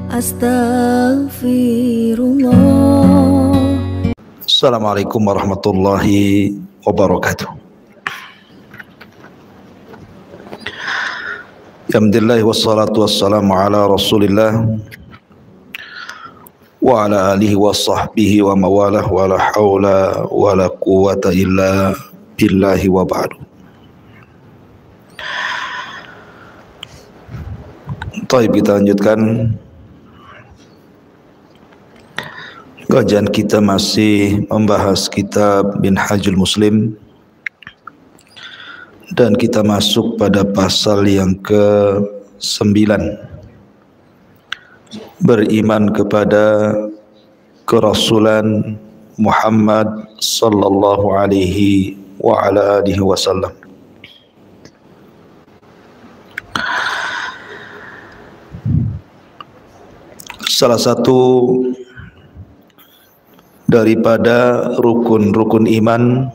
Astaghfirullah. Assalamualaikum warahmatullahi wabarakatuh. Alhamdulillah wassalatu wassalamu ala Rasulillah wa ala alihi wa sahbihi wa mawalah wa la hawla wa la quwwata illa billahi wa ba'du. Baik, kita lanjutkan kajian kita, masih membahas kitab Minhajul Muslim, dan kita masuk pada pasal yang ke-9, beriman kepada kerasulan Muhammad sallallahu alaihi wa ala alihi wasallam. Salah satu daripada rukun-rukun iman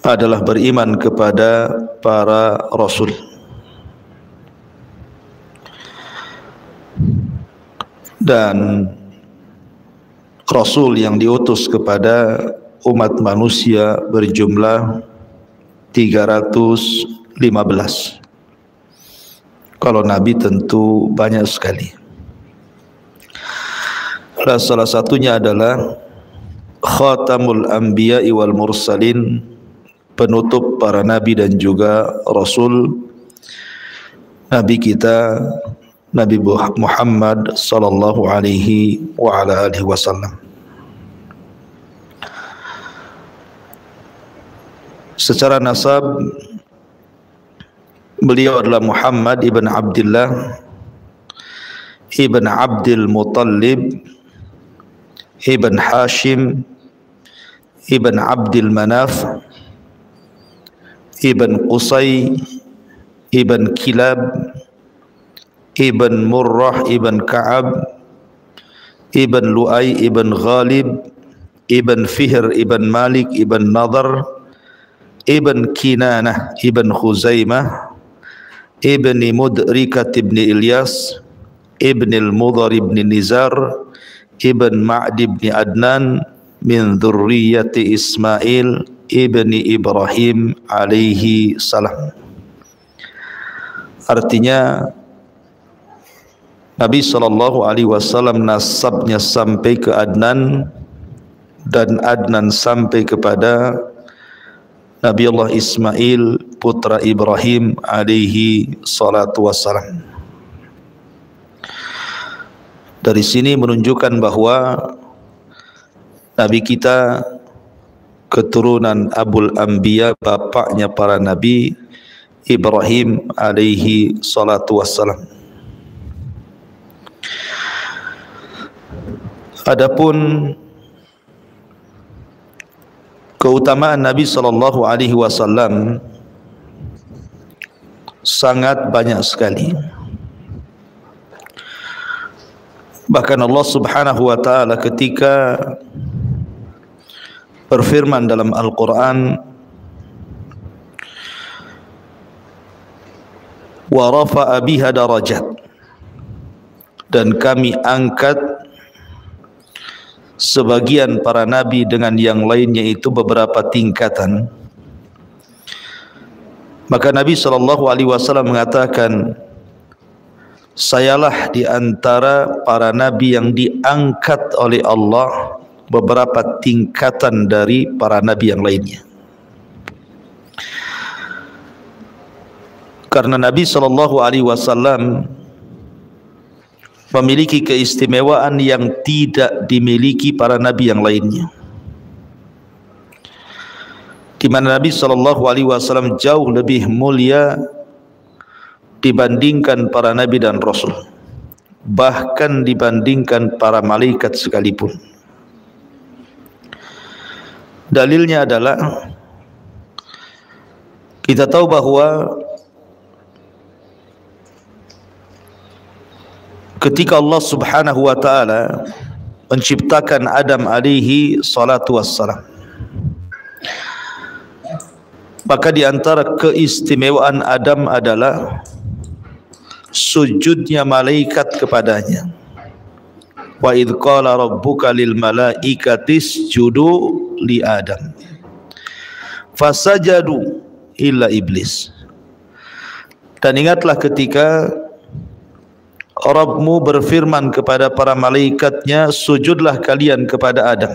adalah beriman kepada para rasul. Dan rasul yang diutus kepada umat manusia berjumlah 315. Kalau Nabi tentu banyak sekali. Dan salah satunya adalah Khatamul Anbiya'i wal Mursalin, penutup para nabi dan juga rasul, Nabi kita Nabi Muhammad sallallahu alaihi wa ala alihi wasallam. Secara nasab beliau adalah Muhammad ibn Abdullah ibn Abdul Muttalib ibn Hashim ibn Abdul Manaf ibn Qusay ibn Kilab ibn Murrah ibn Ka'ab ibn Lu'ay ibn Ghalib ibn Fihr ibn Malik ibn Nadar ibn Kinanah ibn Khuzaimah ibn Mudrikat ibn Ilyas ibn al-Mudhar ibn Nizar ibn Ma'd ibn Adnan min dzurriyyati Ismail ibn Ibrahim alaihi salam. Artinya Nabi sallallahu alaihi wasallam nasabnya sampai ke Adnan, dan Adnan sampai kepada Nabi Allah Ismail putra Ibrahim alaihi salatu wassalam. Dari sini menunjukkan bahwa Nabi kita keturunan Abul Anbiya, bapaknya para nabi, Ibrahim alaihi salatu wassalam. Adapun keutamaan Nabi sallallahu alaihi wasallam sangat banyak sekali. Bahkan Allah Subhanahu wa taala ketika berfirman dalam Al-Qur'an, wa rafa'a biha darajat, dan kami angkat sebagian para nabi dengan yang lainnya itu beberapa tingkatan. Maka Nabi SAW mengatakan, sayalah di antara para nabi yang diangkat oleh Allah beberapa tingkatan dari para nabi yang lainnya. Karena Nabi SAW memiliki keistimewaan yang tidak dimiliki para nabi yang lainnya, di mana Nabi SAW jauh lebih mulia dibandingkan para nabi dan rasul, bahkan dibandingkan para malaikat sekalipun. Dalilnya adalah kita tahu bahwa ketika Allah Subhanahu wa taala menciptakan Adam alaihi salatu wassalam, maka di antara keistimewaan Adam adalah sujudnya malaikat kepadanya. Wa idh qala rabbuka lil malaikati isjudu li Adam fasajadu illa iblis. Dan ingatlah ketika Rabbmu berfirman kepada para malaikatnya, sujudlah kalian kepada Adam.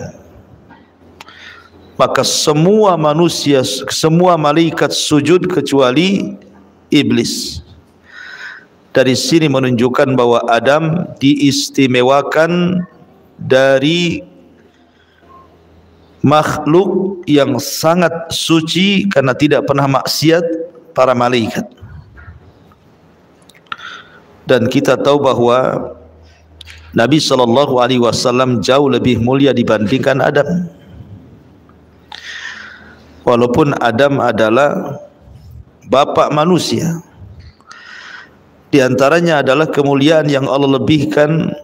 Maka semua manusia, semua malaikat sujud kecuali iblis. Dari sini menunjukkan bahwa Adam diistimewakan dari makhluk yang sangat suci karena tidak pernah maksiat para malaikat. Dan kita tahu bahwa Nabi SAW jauh lebih mulia dibandingkan Adam. Walaupun Adam adalah bapak manusia, di antaranya adalah kemuliaan yang Allah lebihkan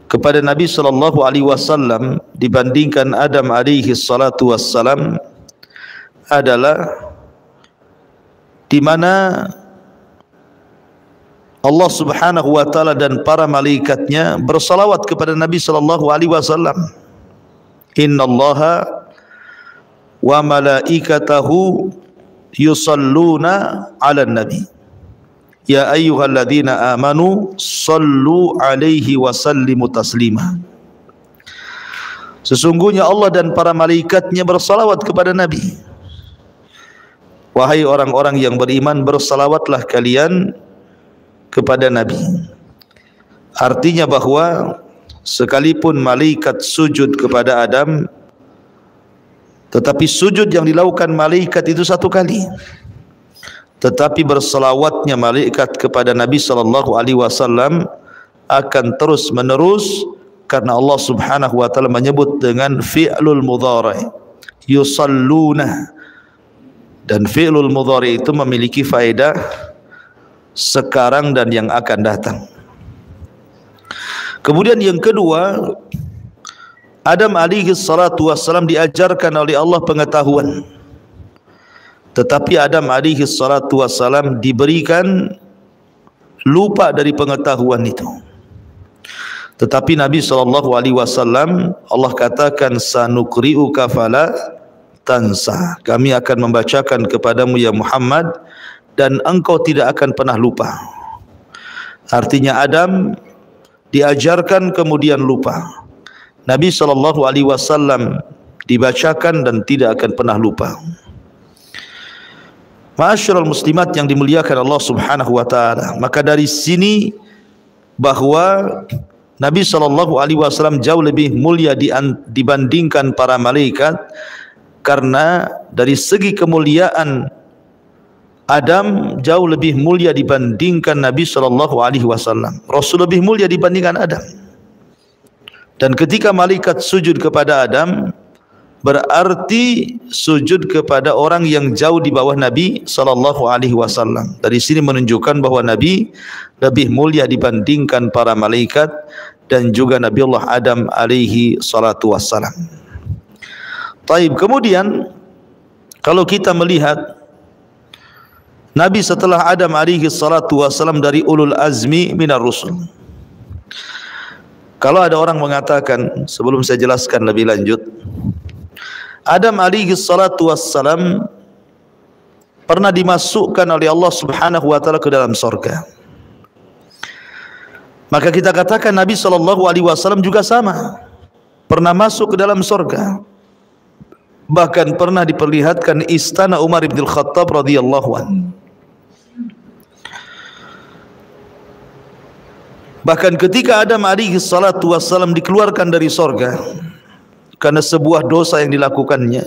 kepada Nabi SAW dibandingkan Adam alaihi salatu wassalam adalah di mana Allah Subhanahu wa taala dan para malaikatnya bersalawat kepada Nabi SAW. Innallaha wa malaikatahu yusalluna 'alan nabi. Ya ayyuhalladzina amanu sallu alaihi wa sallimu taslima. Sesungguhnya Allah dan para malaikatnya bersalawat kepada Nabi. Wahai orang-orang yang beriman, bersalawatlah kalian kepada Nabi. Artinya bahwa sekalipun malaikat sujud kepada Adam, tetapi sujud yang dilakukan malaikat itu satu kali. Tetapi berselawatnya malaikat kepada Nabi SAW akan terus menerus karena Allah Subhanahu wa taala menyebut dengan fi'lul mudhari, yusalluna. Dan fi'lul mudhari itu memiliki faedah sekarang dan yang akan datang. Kemudian yang kedua, Adam alaihi salatu wassalam diajarkan oleh Allah pengetahuan. Tetapi Adam alaihi salatu wassalam diberikan lupa dari pengetahuan itu. Tetapi Nabi SAW, Allah katakan sanukri'uka fala tansa. Kami akan membacakan kepadamu ya Muhammad dan engkau tidak akan pernah lupa. Artinya Adam diajarkan kemudian lupa. Nabi SAW dibacakan dan tidak akan pernah lupa. Ma'asyiral muslimat yang dimuliakan Allah Subhanahu wa taala, maka dari sini bahwa Nabi SAW jauh lebih mulia dibandingkan para malaikat, karena dari segi kemuliaan Adam jauh lebih mulia dibandingkan Nabi SAW. Rasul lebih mulia dibandingkan Adam. Dan ketika malaikat sujud kepada Adam, berarti sujud kepada orang yang jauh di bawah Nabi SAW. Dari sini menunjukkan bahwa Nabi lebih mulia dibandingkan para malaikat dan juga Nabiullah Adam alaihi salatu wassalam. Taib, kemudian kalau kita melihat Nabi setelah Adam alaihi salatu wassalam dari ulul azmi minar rusul. Kalau ada orang mengatakan, sebelum saya jelaskan lebih lanjut, Adam alaihi salatu wassalam pernah dimasukkan oleh Allah Subhanahu wa taala ke dalam surga. Maka kita katakan Nabi SAW juga sama, pernah masuk ke dalam surga. Bahkan pernah diperlihatkan istana Umar bin Khattab radhiyallahu anhu. Bahkan ketika Adam alaihi salatu wassalam dikeluarkan dari surga karena sebuah dosa yang dilakukannya,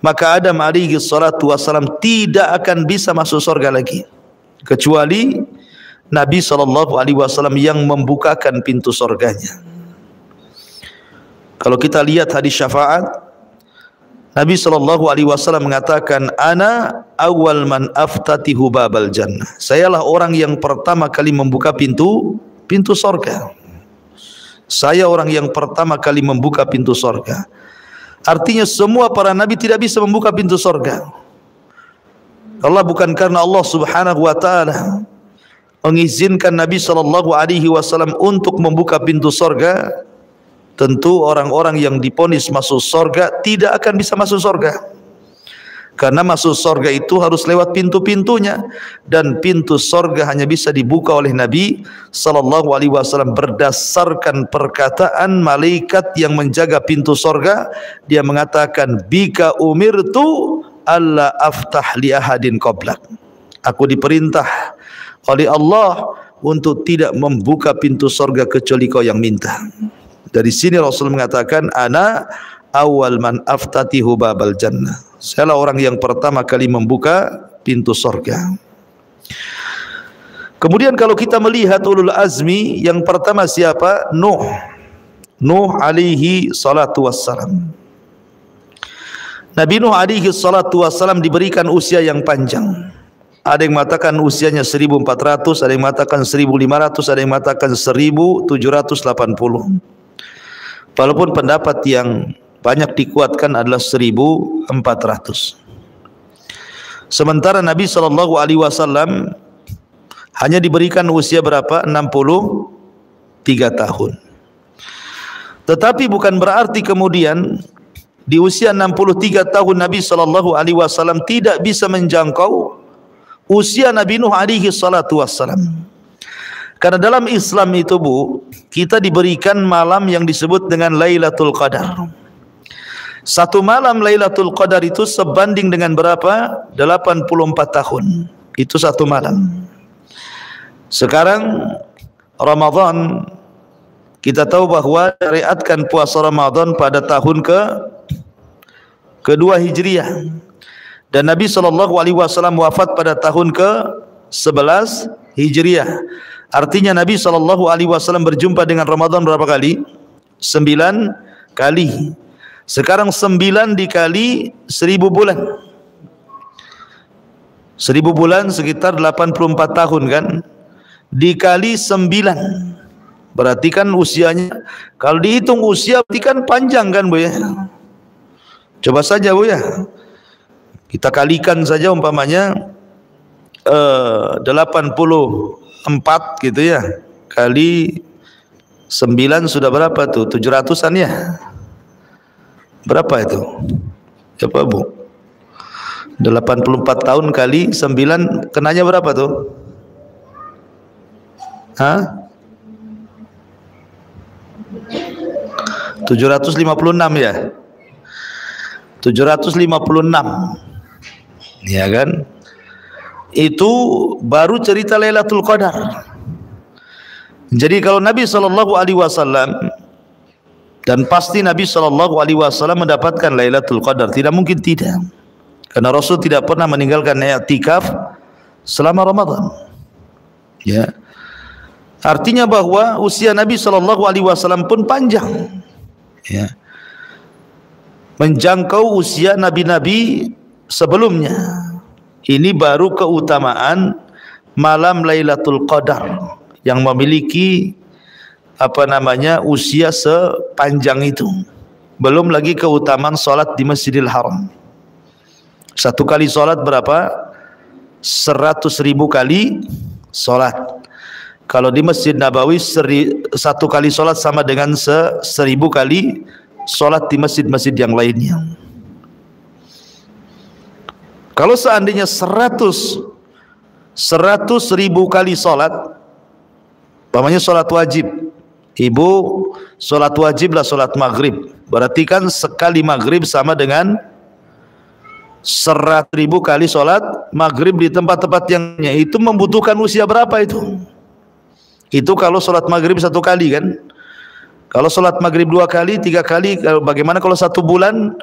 maka Adam alaihi salatu wassalam tidak akan bisa masuk surga lagi kecuali Nabi SAW yang membukakan pintu surganya. Kalau kita lihat hadis syafaat, Nabi SAW mengatakan, Ana awal man aftatihu babal jannah. Sayalah orang yang pertama kali membuka pintu surga. Saya orang yang pertama kali membuka pintu surga. Artinya semua para nabi tidak bisa membuka pintu surga. Allah bukan karena Allah Subhanahu wa taala mengizinkan Nabi SAW untuk membuka pintu sorga, tentu orang-orang yang diponis masuk sorga tidak akan bisa masuk sorga. Karena masuk sorga itu harus lewat pintu-pintunya, dan pintu sorga hanya bisa dibuka oleh Nabi SAW berdasarkan perkataan malaikat yang menjaga pintu sorga. Dia mengatakan, bika umirtu alla aftah li ahadin qablak. Aku diperintah oleh Allah untuk tidak membuka pintu sorga kecuali kau yang minta. Dari sini Rasul mengatakan, ana awal man aftatihu babal jannah. Sayalah orang yang pertama kali membuka pintu sorga. Kemudian kalau kita melihat ulul azmi, yang pertama siapa? Nuh. Nuh alaihi salatu wassalam. Nabi Nuh alaihi salatu wassalam diberikan usia yang panjang. Ada yang mengatakan usianya 1400, ada yang mengatakan 1500, ada yang mengatakan 1780. Walaupun pendapat yang banyak dikuatkan adalah 1400. Sementara Nabi SAW hanya diberikan usia berapa? 63 tahun. Tetapi bukan berarti kemudian di usia 63 tahun Nabi SAW tidak bisa menjangkau usia Nabi Nuh alaihi salatu wassalam. Karena dalam Islam itu, Bu, kita diberikan malam yang disebut dengan Lailatul Qadar. Satu malam Lailatul Qadar itu sebanding dengan berapa? 84 tahun. Itu satu malam. Sekarang Ramadan, kita tahu bahwa syariatkan puasa Ramadan pada tahun kedua Hijriah. Dan Nabi SAW wafat pada tahun ke-11 Hijriah. Artinya Nabi SAW berjumpa dengan Ramadan berapa kali? 9 kali. Sekarang 9 dikali 1000 bulan. 1000 bulan sekitar 84 tahun kan? Dikali 9. Berarti kan usianya, kalau dihitung usia berarti kan panjang kan, Bu ya? Coba saja, Bu ya. Kita kalikan saja umpamanya 84 gitu ya. Kali 9 sudah berapa tuh? 700-an ya? Berapa itu? Coba, Bu. 84 tahun kali 9 kenanya berapa tuh? Hah? 756 ya? 756. Ya kan? Itu baru cerita Lailatul Qadar. Jadi kalau Nabi SAW, dan pasti Nabi SAW mendapatkan Lailatul Qadar, tidak mungkin tidak. Karena Rasul tidak pernah meninggalkan i'tikaf selama Ramadan. Ya. Artinya bahwa usia Nabi SAW pun panjang. Ya. Menjangkau usia nabi-nabi sebelumnya. Ini baru keutamaan malam Lailatul Qadar yang memiliki usia sepanjang itu. Belum lagi keutamaan salat di Masjidil Haram. Satu kali salat berapa? 100.000 kali salat. Kalau di Masjid Nabawi satu kali salat sama dengan 1000 kali salat di masjid-masjid yang lainnya. Kalau seandainya 100.000 kali salat, umpamanya salat wajib, ibu salat wajib lah salat maghrib, berarti kan sekali maghrib sama dengan 100.000 kali salat maghrib di tempat-tempat yang itu membutuhkan usia berapa itu? Itu kalau salat maghrib satu kali kan. Kalau salat maghrib 2 kali, 3 kali, bagaimana kalau 1 bulan?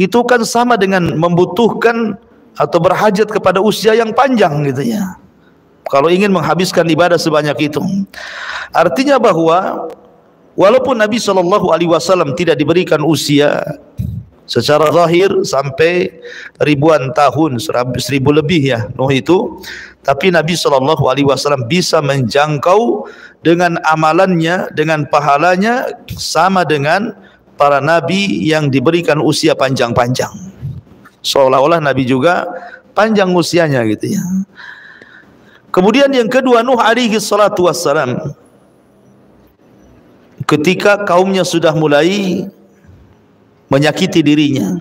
Itu kan sama dengan membutuhkan atau berhajat kepada usia yang panjang gitu ya. Kalau ingin menghabiskan ibadah sebanyak itu. Artinya bahwa walaupun Nabi SAW tidak diberikan usia secara zahir sampai ribuan tahun, 1000 lebih ya Nuh itu, tapi Nabi SAW bisa menjangkau dengan amalannya, dengan pahalanya sama dengan para nabi yang diberikan usia panjang-panjang. Seolah-olah Nabi juga panjang usianya gitu ya. Kemudian yang kedua, Nuh alaihi salatu wassalam, ketika kaumnya sudah mulai menyakiti dirinya,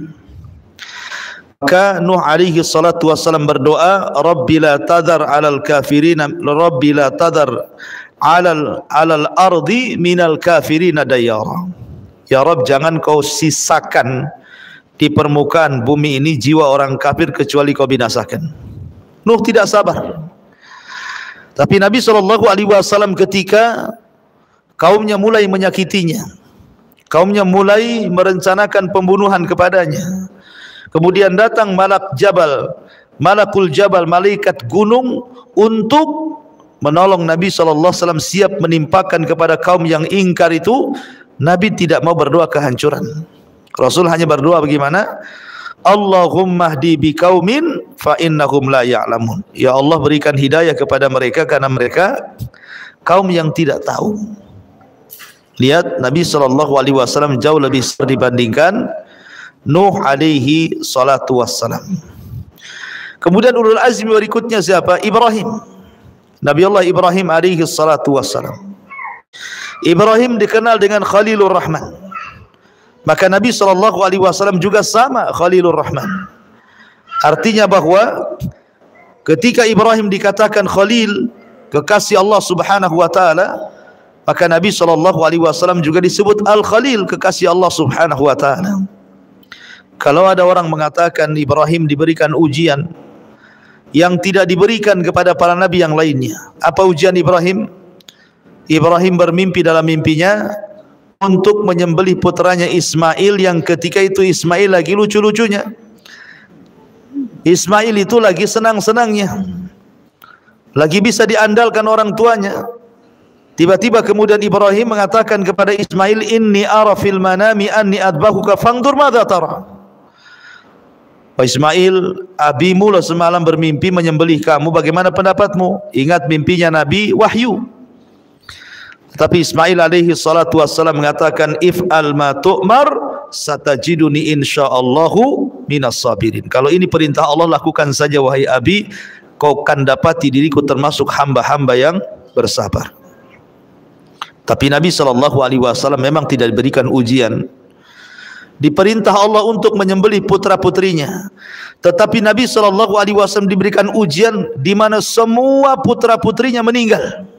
maka Nuh alaihi salatu wassalam berdoa, Rabbi la tadhar 'alal kafirin, Rabbi la tadhar 'alal ardi minal kafirin dayyara. Ya Rabb, jangan kau sisakan di permukaan bumi ini jiwa orang kafir kecuali kau binasakan. Nuh tidak sabar. Tapi Nabi SAW ketika kaumnya mulai menyakitinya, kaumnya mulai merencanakan pembunuhan kepadanya, kemudian datang malakul jabal, malaikat gunung untuk menolong Nabi SAW, siap menimpakan kepada kaum yang ingkar itu. Nabi tidak mau berdoa kehancuran. Rasul hanya berdoa bagaimana? Allahumma hdi biqaumin fa innahum la ya'lamun. Ya Allah, berikan hidayah kepada mereka karena mereka kaum yang tidak tahu. Lihat, Nabi SAW jauh lebih besar dibandingkan Nuh alaihi salatu wassalam. Kemudian ulul azmi berikutnya siapa? Ibrahim. Nabi Allah Ibrahim alaihi salatu wassalam. Ibrahim dikenal dengan Khalilur Rahman. Maka Nabi SAW juga sama, Khalilur Rahman. Artinya bahwa ketika Ibrahim dikatakan Khalil, kekasih Allah Subhanahu wa taala, maka Nabi SAW juga disebut Al-Khalil, kekasih Allah Subhanahu wa taala. Kalau ada orang mengatakan Ibrahim diberikan ujian yang tidak diberikan kepada para nabi yang lainnya, apa ujian Ibrahim? Ibrahim bermimpi dalam mimpinya untuk menyembelih putranya Ismail, yang ketika itu Ismail lagi lucu-lucunya. Ismail itu lagi senang-senangnya, lagi bisa diandalkan orang tuanya. Tiba-tiba kemudian Ibrahim mengatakan kepada Ismail, inni ara fil manami anni adbahuka fangdur madza tara. Wahai Ismail, abimu lah semalam bermimpi menyembelih kamu, bagaimana pendapatmu? Ingat mimpinya Nabi wahyu. Tapi Ismail alaihi salatu wassalam mengatakan, if'al ma tu'mar satajiduni insyaallahu minas sabirin. Kalau ini perintah Allah, lakukan saja wahai abi, kau akan dapati diriku termasuk hamba-hamba yang bersabar. Tapi Nabi SAW memang tidak diberikan ujian. Diperintah Allah untuk menyembelih putra-putrinya, tetapi Nabi SAW diberikan ujian di mana semua putra-putrinya meninggal.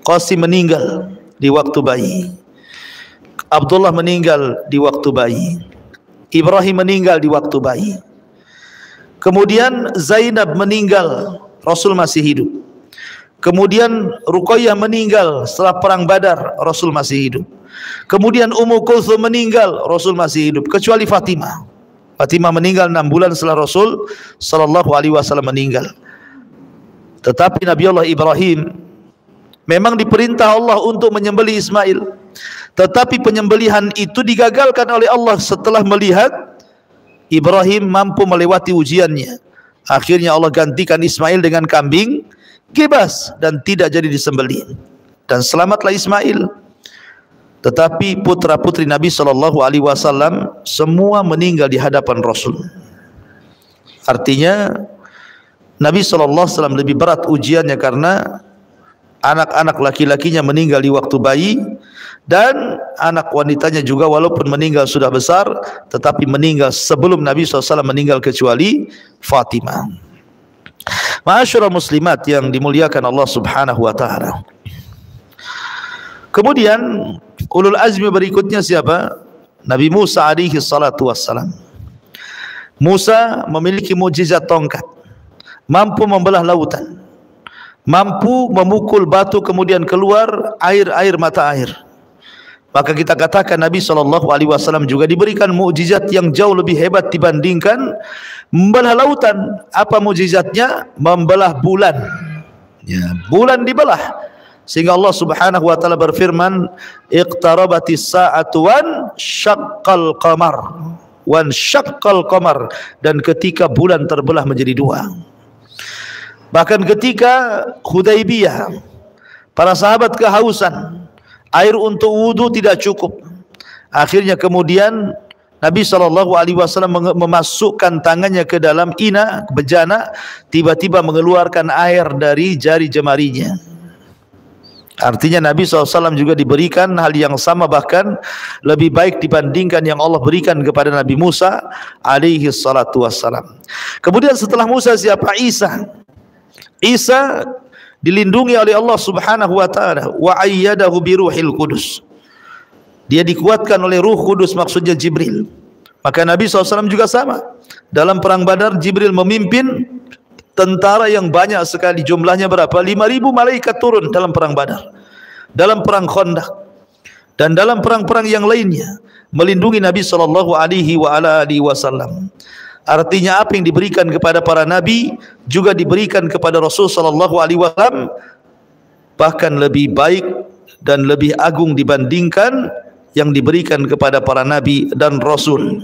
Qasim meninggal di waktu bayi, Abdullah meninggal di waktu bayi, Ibrahim meninggal di waktu bayi. Kemudian Zainab meninggal, Rasul masih hidup. Kemudian Ruqayyah meninggal setelah perang Badar, Rasul masih hidup. Kemudian Ummu Kulthum meninggal, Rasul masih hidup, kecuali Fatimah. Fatimah meninggal 6 bulan setelah Rasul SAW meninggal. Tetapi Nabi Allah Ibrahim memang diperintah Allah untuk menyembelih Ismail, tetapi penyembelihan itu digagalkan oleh Allah setelah melihat Ibrahim mampu melewati ujiannya. Akhirnya Allah gantikan Ismail dengan kambing kibas dan tidak jadi disembelih, dan selamatlah Ismail. Tetapi putra-putri Nabi SAW semua meninggal di hadapan Rasul. Artinya Nabi SAW lebih berat ujiannya karena anak-anak laki-lakinya meninggal di waktu bayi, dan anak wanitanya juga walaupun meninggal sudah besar, tetapi meninggal sebelum Nabi SAW meninggal, kecuali Fatimah. Ma'asyiral muslimat yang dimuliakan Allah Subhanahu wa taala. Kemudian ulul azmi berikutnya siapa? Nabi Musa alaihi salatu wassalam. Musa memiliki mukjizat tongkat, mampu membelah lautan, mampu memukul batu kemudian keluar air mata air. Maka kita katakan Nabi SAW juga diberikan mukjizat yang jauh lebih hebat dibandingkan membelah lautan. Apa mukjizatnya? Membelah bulan. Ya, bulan dibelah. Sehingga Allah Subhanahu wa taala berfirman, iqtarabatis sa'atu wan syaqqal qamar. Wan syaqqal qamar, dan ketika bulan terbelah menjadi dua. Bahkan ketika Hudaybiyah, para sahabat kehausan, air untuk wudu tidak cukup. Akhirnya kemudian Nabi SAW memasukkan tangannya ke dalam ina bejana, tiba-tiba mengeluarkan air dari jari jemarinya. Artinya Nabi SAW juga diberikan hal yang sama, bahkan lebih baik dibandingkan yang Allah berikan kepada Nabi Musa alaihi salatu wassalam. Kemudian setelah Musa siapa? Isa. Isa dilindungi oleh Allah Subhanahu wa taala, wa ayyadahu bi ruhil qudus. Dia dikuatkan oleh Ruh Kudus, maksudnya Jibril. Maka Nabi SAW juga sama. Dalam perang Badar, Jibril memimpin tentara yang banyak sekali, jumlahnya berapa? 5.000 malaikat turun dalam perang Badar, dalam perang Khandaq, dan dalam perang-perang yang lainnya, melindungi Nabi SAW. Artinya apa yang diberikan kepada para nabi juga diberikan kepada Rasul SAW, bahkan lebih baik dan lebih agung dibandingkan yang diberikan kepada para nabi dan rasul.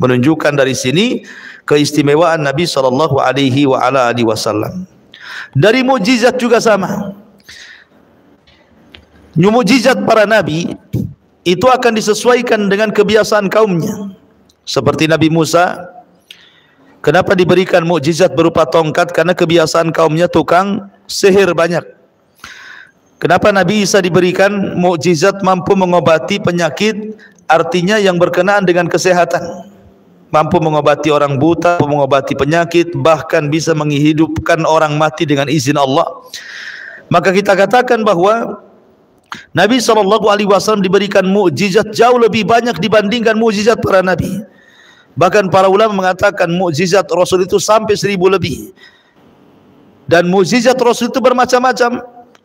Menunjukkan dari sini keistimewaan Nabi SAW. Dari mukjizat juga sama. Mukjizat para nabi itu akan disesuaikan dengan kebiasaan kaumnya. Seperti Nabi Musa, kenapa diberikan mukjizat berupa tongkat? Karena kebiasaan kaumnya tukang sihir banyak. Kenapa Nabi Isa diberikan mukjizat mampu mengobati penyakit? Artinya yang berkenaan dengan kesehatan. Mampu mengobati orang buta, mampu mengobati penyakit, bahkan bisa menghidupkan orang mati dengan izin Allah. Maka kita katakan bahwa Nabi SAW diberikan mukjizat jauh lebih banyak dibandingkan mukjizat para nabi. Bahkan para ulama mengatakan mukjizat Rasul itu sampai 1000 lebih. Dan mukjizat Rasul itu bermacam-macam.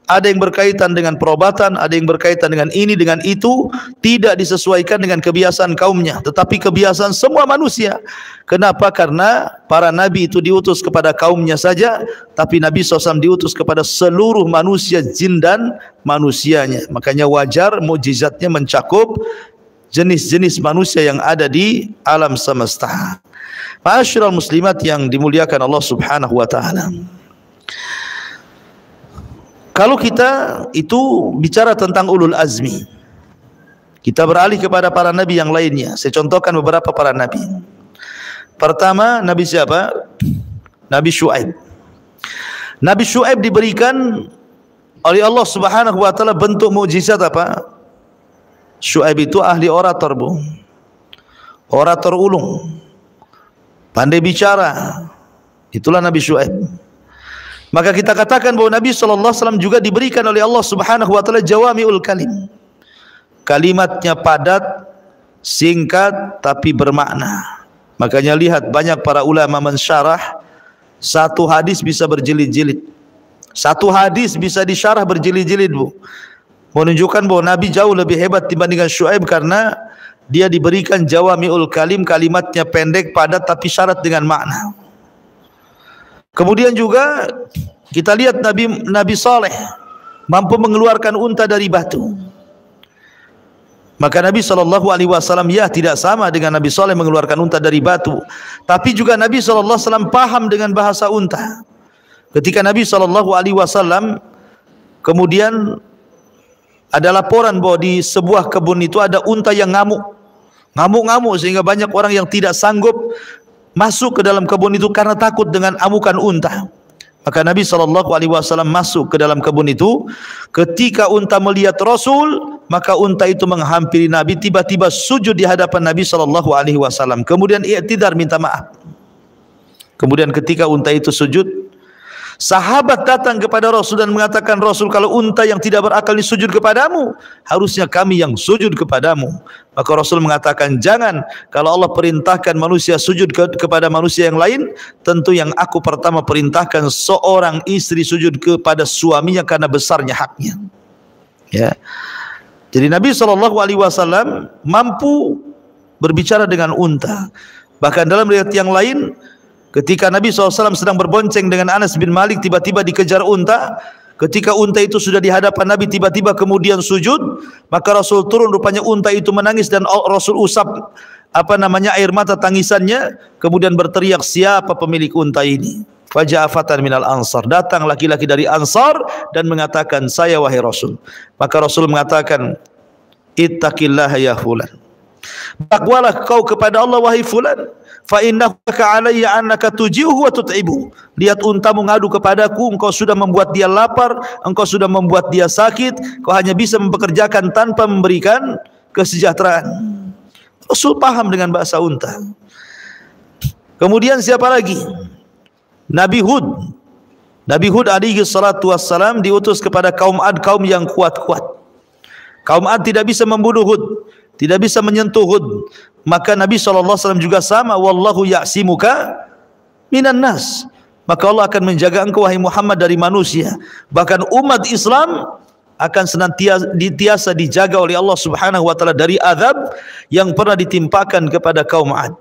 Ada yang berkaitan dengan perobatan, ada yang berkaitan dengan ini, dengan itu, tidak disesuaikan dengan kebiasaan kaumnya, tetapi kebiasaan semua manusia. Kenapa? Karena para nabi itu diutus kepada kaumnya saja, tapi Nabi SAW diutus kepada seluruh manusia, jin dan manusianya. Makanya wajar mukjizatnya mencakup jenis-jenis manusia yang ada di alam semesta. Ma'asyiral muslimat yang dimuliakan Allah Subhanahu wa taala. Kalau kita itu bicara tentang ulul azmi, kita beralih kepada para nabi yang lainnya. Saya contohkan beberapa para nabi. Pertama, nabi siapa? Nabi Syuaib. Nabi Syuaib diberikan oleh Allah Subhanahu wa taala bentuk mukjizat apa? Syuaib itu ahli orator, Bu. Orator ulung. Pandai bicara. Itulah Nabi Syuaib. Maka kita katakan bahwa Nabi SAW juga diberikan oleh Allah Subhanahu wa taala jawami'ul kalim. Kalimatnya padat, singkat tapi bermakna. Makanya lihat banyak para ulama mensyarah, satu hadis bisa berjilid-jilid. Satu hadis bisa disyarah berjilid-jilid, Bu. Menunjukkan bahwa Nabi jauh lebih hebat dibandingkan Syuaib karena dia diberikan jawami'ul kalim, kalimatnya pendek, padat tapi syarat dengan makna. Kemudian juga kita lihat Nabi Saleh mampu mengeluarkan unta dari batu. Maka Nabi SAW ya tidak sama dengan Nabi Saleh mengeluarkan unta dari batu, tapi juga Nabi SAW paham dengan bahasa unta. Ketika Nabi SAW kemudian ada laporan bahwa di sebuah kebun itu ada unta yang ngamuk sehingga banyak orang yang tidak sanggup masuk ke dalam kebun itu karena takut dengan amukan unta. Maka Nabi SAW masuk ke dalam kebun itu. Ketika unta melihat Rasul, maka unta itu menghampiri Nabi, tiba-tiba sujud di hadapan Nabi SAW. Kemudian i'tidar, minta maaf. Kemudian ketika unta itu sujud, sahabat datang kepada Rasul dan mengatakan, Rasul, kalau unta yang tidak berakal ini sujud kepadamu, harusnya kami yang sujud kepadamu. Maka Rasul mengatakan, jangan. Kalau Allah perintahkan manusia sujud kepada manusia yang lain, tentu yang aku pertama perintahkan seorang istri sujud kepada suaminya karena besarnya haknya. Ya. Jadi Nabi SAW mampu berbicara dengan unta. Bahkan dalam riwayat yang lain, ketika Nabi SAW sedang berbonceng dengan Anas bin Malik, tiba-tiba dikejar unta. Ketika unta itu sudah di hadapan Nabi, tiba-tiba kemudian sujud, maka Rasul turun, rupanya unta itu menangis dan Rasul usap air mata tangisannya, kemudian berteriak, siapa pemilik unta ini? Faja'a fatan minal ansar, datang laki-laki dari Ansar dan mengatakan, saya wahai Rasul. Maka Rasul mengatakan, ittaqillah ya fulan, Bertakwalah kau kepada Allah wahai fulan, fa innaka alayya annaka tujihu wa tut'ibu. Lihat untamu ngadu kepadaku, engkau sudah membuat dia lapar, engkau sudah membuat dia sakit, kau hanya bisa mempekerjakan tanpa memberikan kesejahteraan. Rasul paham dengan bahasa unta. Kemudian siapa lagi? Nabi Hud. Nabi Hud alaihi salatu wassalam diutus kepada kaum Ad, kaum yang kuat-kuat. Kaum Ad tidak bisa membunuh Hud, tidak bisa menyentuh Hud. Maka Nabi SAW juga sama, wallahu ya'simuka minan nas. Maka Allah akan menjaga engkau wahai Muhammad dari manusia. Bahkan umat Islam akan senantiasa dijaga oleh Allah Subhanahu wa taala dari azab yang pernah ditimpakan kepada kaum Ad.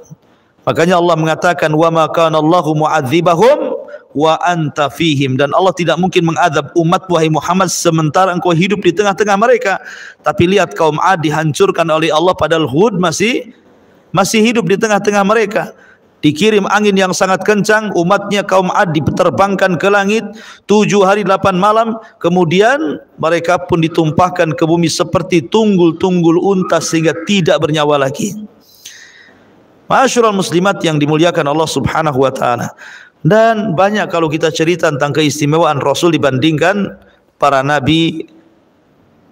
Makanya Allah mengatakan, wa ma kana Allahu mu'adzibahum wa anta fihim, dan Allah tidak mungkin mengadab umat wahai Muhammad sementara engkau hidup di tengah-tengah mereka. Tapi lihat kaum Ad dihancurkan oleh Allah padahal Hud masih hidup di tengah-tengah mereka. Dikirim angin yang sangat kencang, umatnya kaum Ad diterbangkan ke langit 7 hari 8 malam, kemudian mereka pun ditumpahkan ke bumi seperti tunggul-tunggul unta sehingga tidak bernyawa lagi. Ma'asyiral muslimat yang dimuliakan Allah Subhanahu wa taala. Dan banyak kalau kita cerita tentang keistimewaan Rasul dibandingkan para nabi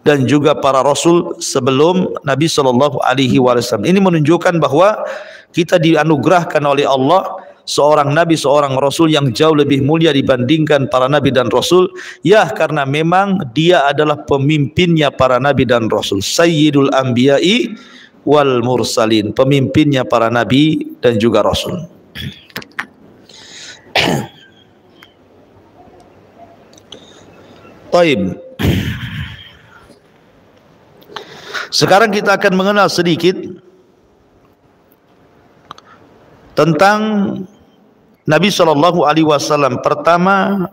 dan juga para rasul sebelum Nabi sallallahu alaihi wasallam. Ini menunjukkan bahwa kita dianugerahkan oleh Allah seorang nabi, seorang rasul yang jauh lebih mulia dibandingkan para nabi dan rasul. Ya, karena memang dia adalah pemimpinnya para nabi dan rasul. Sayyidul anbiya'i wal mursalin, pemimpinnya para nabi dan juga rasul. Taib. Sekarang kita akan mengenal sedikit tentang Nabi sallallahu alaihi wasallam. Pertama,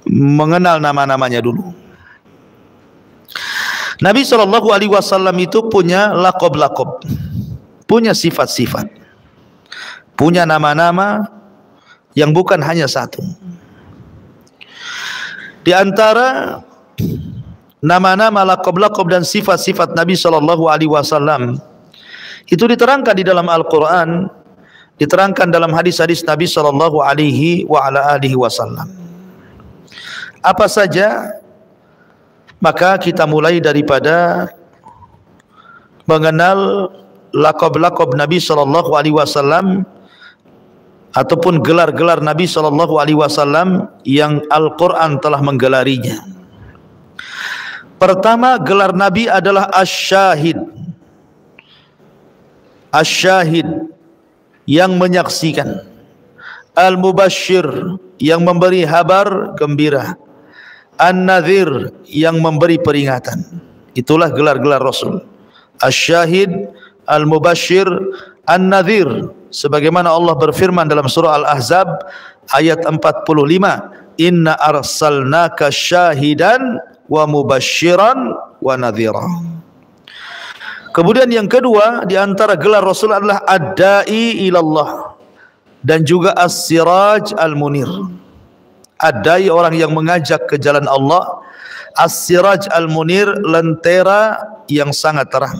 mengenal nama-namanya dulu. Nabi sallallahu alaihi wasallam itu punya laqab-laqab, punya sifat-sifat, punya nama-nama yang bukan hanya satu. Di antara nama-nama, laqab-laqab dan sifat-sifat Nabi sallallahu alaihi wasallam itu diterangkan di dalam Al-Qur'an, diterangkan dalam hadis-hadis Nabi sallallahu alaihi wasallam. Apa saja? Maka kita mulai daripada mengenal laqab-laqab Nabi sallallahu alaihi wasallam ataupun gelar-gelar Nabi sallallahu alaihi wasallam yang Al-Qur'an telah menggelarinya. Pertama, gelar Nabi adalah Asy-Syahid. Asy-Syahid yang menyaksikan, Al-Mubasysyir yang memberi kabar gembira, An-Nadhir yang memberi peringatan. Itulah gelar-gelar Rasul. Asy-Syahid, Al-Mubasysyir, An-Nadhir. Sebagaimana Allah berfirman dalam surah Al-Ahzab ayat 45, Inna arsalnaka syahidan wa mubasysyiran wa nadhira. Kemudian yang kedua di antara gelar Rasul adalah Ad-Da'i ilallah dan juga As-Siraj Al-Munir. Ad-Da'i orang yang mengajak ke jalan Allah, As-Siraj Al-Munir lentera yang sangat terang.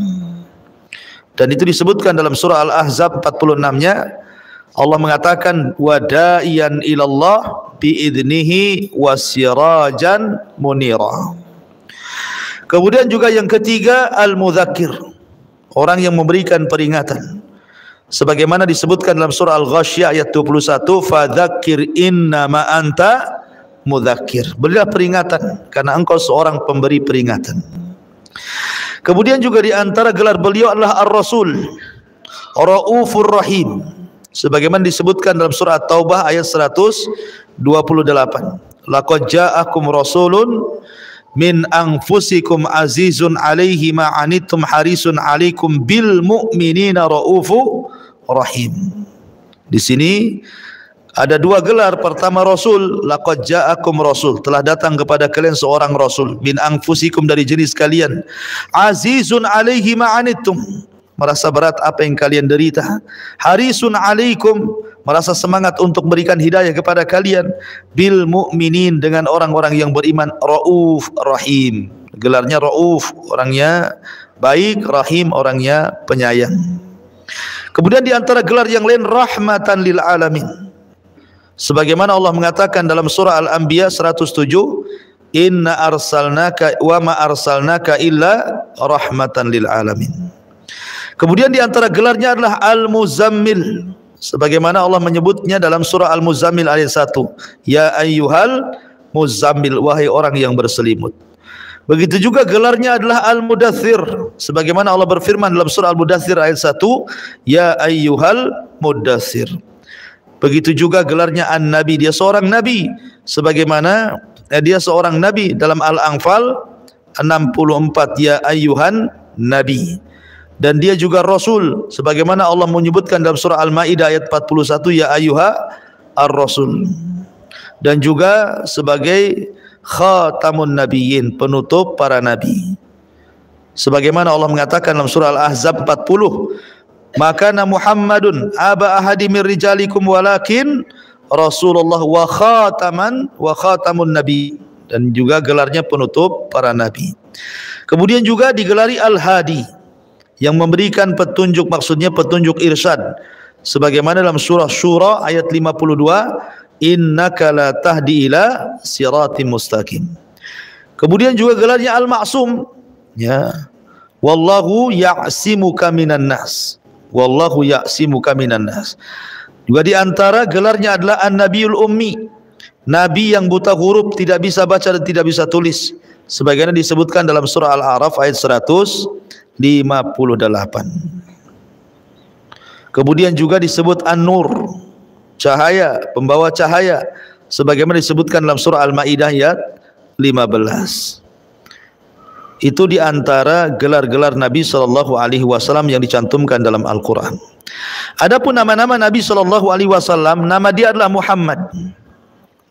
Dan itu disebutkan dalam surah Al-Ahzab 46-nya. Allah mengatakan wada'iyan ilallah biidnihi wasirajan munira. Kemudian juga yang ketiga Al-Mudzakir, orang yang memberikan peringatan. Sebagaimana disebutkan dalam surah Al-Ghasyiyah ayat 21, fadzakir innama anta mudzakir. Berilah peringatan karena engkau seorang pemberi peringatan. Kemudian juga di antara gelar beliau adalah Ar-Rasul, Raufur Rahim. Sebagaimana disebutkan dalam surah At-Taubah ayat 128. Laqad ja'akum rasulun min anfusikum azizun 'alaihi ma 'anittum harisun 'alaikum bil mu'minina raufur rahim. Di sini ada dua gelar. Pertama Rasul, laqad ja'akum rasul, telah datang kepada kalian seorang rasul min anfusikum, dari jenis kalian, azizun 'alaihi ma 'anittum, merasa berat apa yang kalian derita, harisun 'alaikum, merasa semangat untuk memberikan hidayah kepada kalian, bil mu'minin, dengan orang-orang yang beriman, rauf rahim, Gelarnya Rauf, orangnya baik, Rahim, orangnya penyayang. Kemudian di antara gelar yang lain rahmatan lil alamin. Sebagaimana Allah mengatakan dalam surah Al-Anbiya 107, inna arsalnaka wa ma arsalnaka illa rahmatan lil alamin. Kemudian di antara gelarnya adalah Al-Muzammil. Sebagaimana Allah menyebutnya dalam surah Al-Muzammil ayat 1, ya ayyuhal muzammil, wahai orang yang berselimut. Begitu juga gelarnya adalah Al-Mudaththir, sebagaimana Allah berfirman dalam surah Al-Mudaththir ayat 1, ya ayyuhal mudaththir. Begitu juga gelarnya An-Nabi, dia seorang nabi, sebagaimana dia seorang nabi dalam Al-Anfal 64, ya ayyuhan nabi. Dan dia juga Rasul, sebagaimana Allah menyebutkan dalam surah Al-Maidah ayat 41, ya ayyuha ar-rasul. Dan juga sebagai khatamun nabiyyin, penutup para nabi. Sebagaimana Allah mengatakan dalam surah Al-Ahzab 40, maka Muhammadun aba ahadi min rijalikum walakin Rasulullah wa khatamun nabi. Dan juga gelarnya penutup para nabi. Kemudian juga digelari Al-Hadi, yang memberikan petunjuk, maksudnya petunjuk irsyad. Sebagaimana dalam surah Syura ayat 52, innaka la tahdi ila siratim mustaqim. Kemudian juga gelarnya Al-Ma'sum, ya, wallahu ya'simuka minan nas, wallahu ya'simuka minan nas. Juga di antara gelarnya adalah An-Nabiyul Ummi, nabi yang buta huruf, tidak bisa baca dan tidak bisa tulis, sebagaimana disebutkan dalam surah Al-A'raf ayat 158. Kemudian juga disebut An-Nur, cahaya, pembawa cahaya, sebagaimana disebutkan dalam surah Al-Maidah ayat 15. Itu di antara gelar-gelar Nabi SAW yang dicantumkan dalam Al-Quran. Adapun nama-nama Nabi SAW, nama dia adalah Muhammad.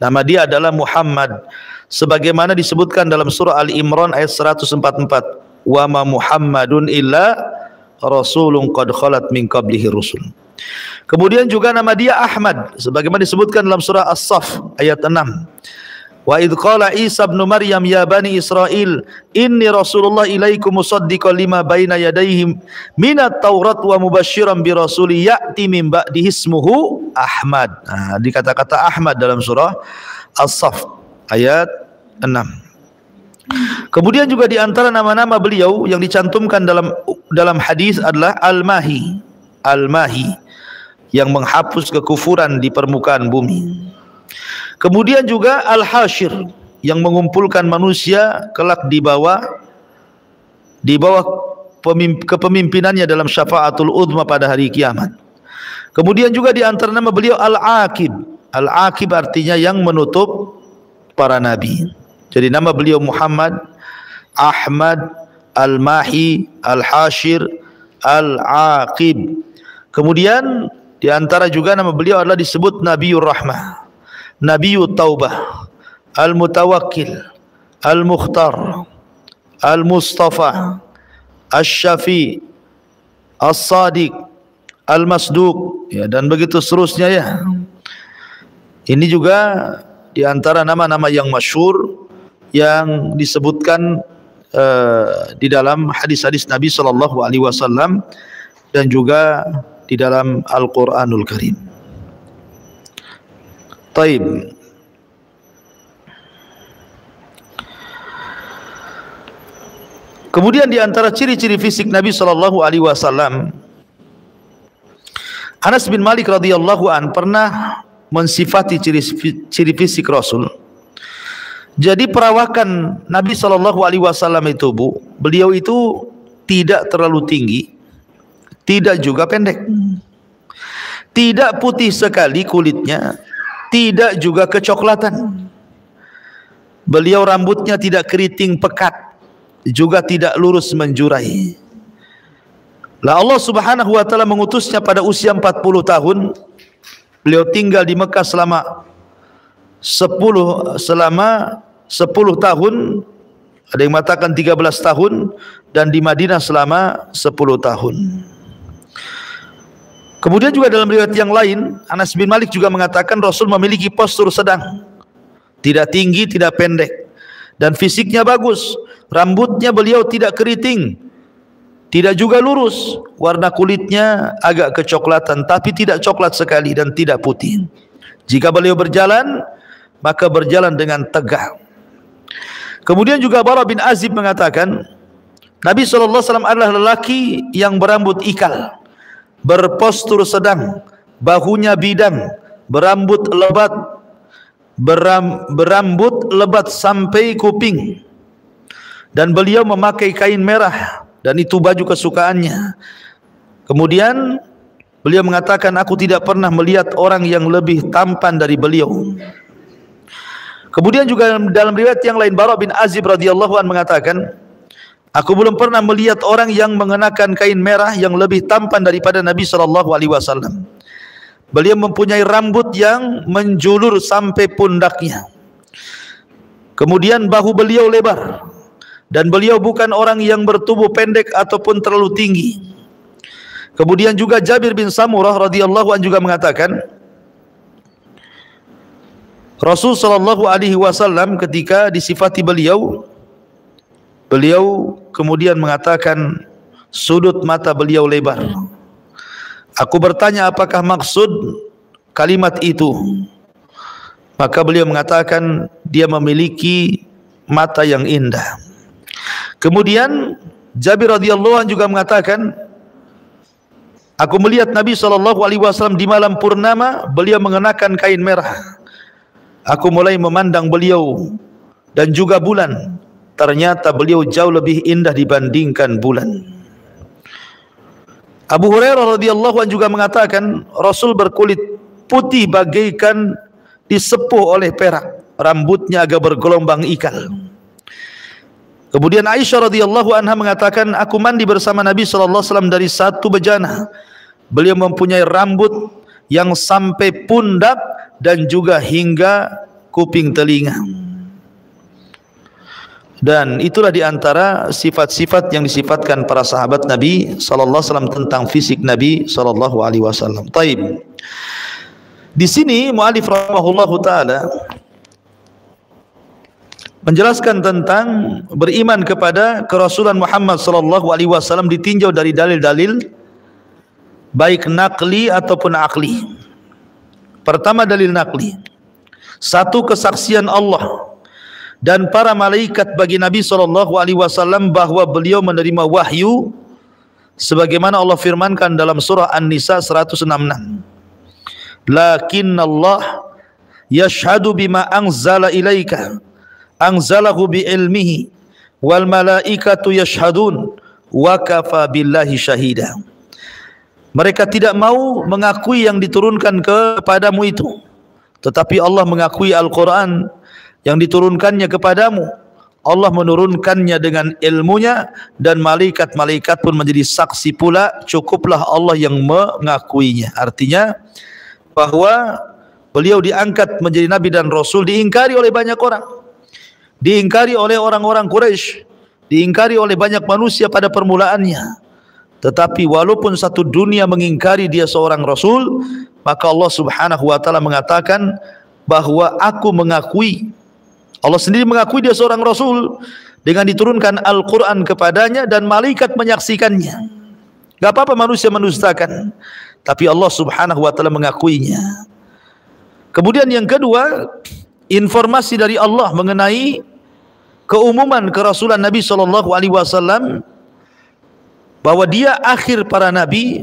Nama dia adalah Muhammad, sebagaimana disebutkan dalam surah Al-Imran ayat 144, wa ma Muhammadun illa rasulun qad khalat min qablihi rusul. Kemudian juga nama dia Ahmad, sebagaimana disebutkan dalam surah As-Saff ayat 6. Wa idh qala Isa ibn Maryam ya bani Israil inni rasulullah ilaikum musaddiqan lima baina yadayhi minat Taurat wa mubasysyiran bi rasuli ya'ti min ba'dihi ismuhu Ahmad. Nah, dikata-kata Ahmad dalam surah As-Saff ayat 6. Kemudian juga di antara nama-nama beliau yang dicantumkan dalam hadis adalah Al-Mahi, Al-Mahi, yang menghapus kekufuran di permukaan bumi. Kemudian juga Al-Hasyir, yang mengumpulkan manusia kelak di bawah kepemimpinannya dalam syafaatul uzma pada hari kiamat. Kemudian juga di antara nama beliau Al-Aqib. Al-Aqib artinya yang menutup para nabi. Jadi nama beliau Muhammad, Ahmad, Al-Mahi, Al-Hasyir, Al-Aqib. Kemudian di antara juga nama beliau adalah disebut Nabiyur Rahmah, Nabiyut Taubah, Al-Mutawakkil, Al-Mukhtar, Al-Mustafa, Asy-Syafi, As-Sadiq, Al-Masduq, ya, dan begitu seterusnya, ya. Ini juga di antara nama-nama yang masyhur yang disebutkan di dalam hadis-hadis Nabi SAW dan juga di dalam Al-Quranul Karim. Taib. Kemudian di antara ciri-ciri fisik Nabi SAW, Anas bin Malik radhiyallahu an pernah mensifati ciri fisik Rasul. Jadi perawakan Nabi SAW itu, Bu, beliau itu tidak terlalu tinggi, tidak juga pendek, tidak putih sekali kulitnya, tidak juga kecoklatan. Beliau rambutnya tidak keriting pekat, juga tidak lurus menjurai. Lah Allah Subhanahu wa taala mengutusnya pada usia 40 tahun. Beliau tinggal di Mekah selama 10 tahun, ada yang mengatakan 13 tahun, dan di Madinah selama 10 tahun. Kemudian juga dalam riwayat yang lain, Anas bin Malik juga mengatakan Rasul memiliki postur sedang, tidak tinggi, tidak pendek, dan fisiknya bagus. Rambutnya beliau tidak keriting, tidak juga lurus. Warna kulitnya agak kecoklatan, tapi tidak coklat sekali dan tidak putih. Jika beliau berjalan, maka berjalan dengan tegak. Kemudian juga Bara bin Azib mengatakan, Nabi SAW adalah lelaki yang berambut ikal, berpostur sedang, bahunya bidang, berambut lebat sampai kuping, dan beliau memakai kain merah, dan itu baju kesukaannya. Kemudian beliau mengatakan, aku tidak pernah melihat orang yang lebih tampan dari beliau. Kemudian juga dalam riwayat yang lain, Bara bin Azib radhiyallahu anhu mengatakan, aku belum pernah melihat orang yang mengenakan kain merah yang lebih tampan daripada Nabi SAW. Beliau mempunyai rambut yang menjulur sampai pundaknya. Kemudian bahu beliau lebar, dan beliau bukan orang yang bertubuh pendek ataupun terlalu tinggi. Kemudian juga Jabir bin Samurah radhiyallahu anhu juga mengatakan, Rasul sallallahu alaihi wasallam ketika disifati beliau kemudian mengatakan sudut mata beliau lebar. Aku bertanya apakah maksud kalimat itu? Maka beliau mengatakan dia memiliki mata yang indah. Kemudian Jabir radhiyallahu anhu juga mengatakan, aku melihat Nabi SAW di malam purnama, beliau mengenakan kain merah. Aku mulai memandang beliau dan juga bulan. Ternyata beliau jauh lebih indah dibandingkan bulan. Abu Hurairah radhiyallahu anhu juga mengatakan, Rasul berkulit putih bagaikan disepuh oleh perak, rambutnya agak bergelombang ikal. Kemudian Aisyah radhiyallahu anha mengatakan, aku mandi bersama Nabi sallallahu alaihi wasallam dari satu bejana. Beliau mempunyai rambut yang sampai pundak dan juga hingga kuping telinga. Dan itulah di antara sifat-sifat yang disifatkan para sahabat Nabi sallallahu alaihi wasallam tentang fisik Nabi sallallahu alaihi wasallam. Taib. Di sini muallif rahimahullahu taala menjelaskan tentang beriman kepada kerasulan Muhammad sallallahu alaihi wasallam ditinjau dari dalil-dalil baik naqli ataupun akli. Pertama dalil naqli. Satu, kesaksian Allah dan para malaikat bagi Nabi sallallahu alaihi wasallam bahwa beliau menerima wahyu sebagaimana Allah firmankan dalam surah An-Nisa 166. Lakinna Allah yashhadu bima anzala ilaika anzalahu bi ilmihi wal malaikatu yashhadun wa kafa billahi syahida. Mereka tidak mau mengakui yang diturunkan kepadamu itu, tetapi Allah mengakui Al-Quran yang diturunkannya kepadamu. Allah menurunkannya dengan ilmunya dan malaikat-malaikat pun menjadi saksi pula, cukuplah Allah yang mengakuinya. Artinya bahwa beliau diangkat menjadi Nabi dan Rasul diingkari oleh banyak orang, diingkari oleh orang-orang Quraisy, diingkari oleh banyak manusia pada permulaannya. Tetapi walaupun satu dunia mengingkari dia seorang Rasul, maka Allah subhanahu wa ta'ala mengatakan bahwa aku mengakui, Allah sendiri mengakui dia seorang Rasul dengan diturunkan Al-Quran kepadanya dan malaikat menyaksikannya. Gak apa-apa manusia mendustakan, tapi Allah subhanahu wa ta'ala mengakuinya. Kemudian yang kedua, informasi dari Allah mengenai keumuman kerasulan Nabi SAW, bahwa dia akhir para nabi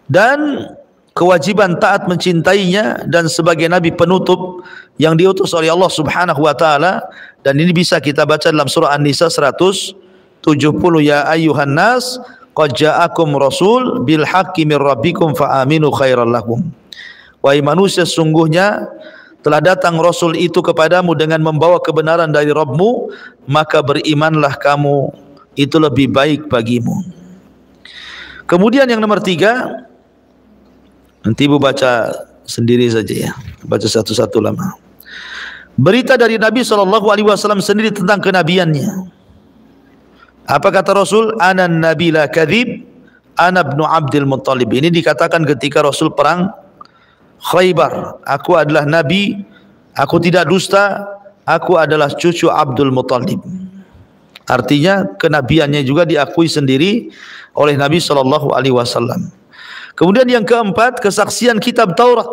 dan kewajiban taat mencintainya, dan sebagai nabi penutup yang diutus oleh Allah subhanahu wa ta'ala. Dan ini bisa kita baca dalam surah An-Nisa 170, ya ayyuhan nas qad ja'akum rasul bil haqqi min rabbikum fa aminu khairan lakum. Wahai manusia, sungguhnya telah datang Rasul itu kepadamu dengan membawa kebenaran dari Rabbmu, maka berimanlah kamu, itu lebih baik bagimu. Kemudian yang nomor 3, nanti ibu baca sendiri saja ya, baca satu-satu lama. Berita dari Nabi SAW sendiri tentang kenabiannya. Apa kata Rasul? Ana nabi la kadhib, ana ibnu Abdul Muttalib. Ini dikatakan ketika Rasul perang Khaybar, aku adalah nabi, aku tidak dusta, aku adalah cucu Abdul Muttalib. Artinya kenabiannya juga diakui sendiri oleh Nabi SAW. Kemudian yang keempat, kesaksian kitab Taurat,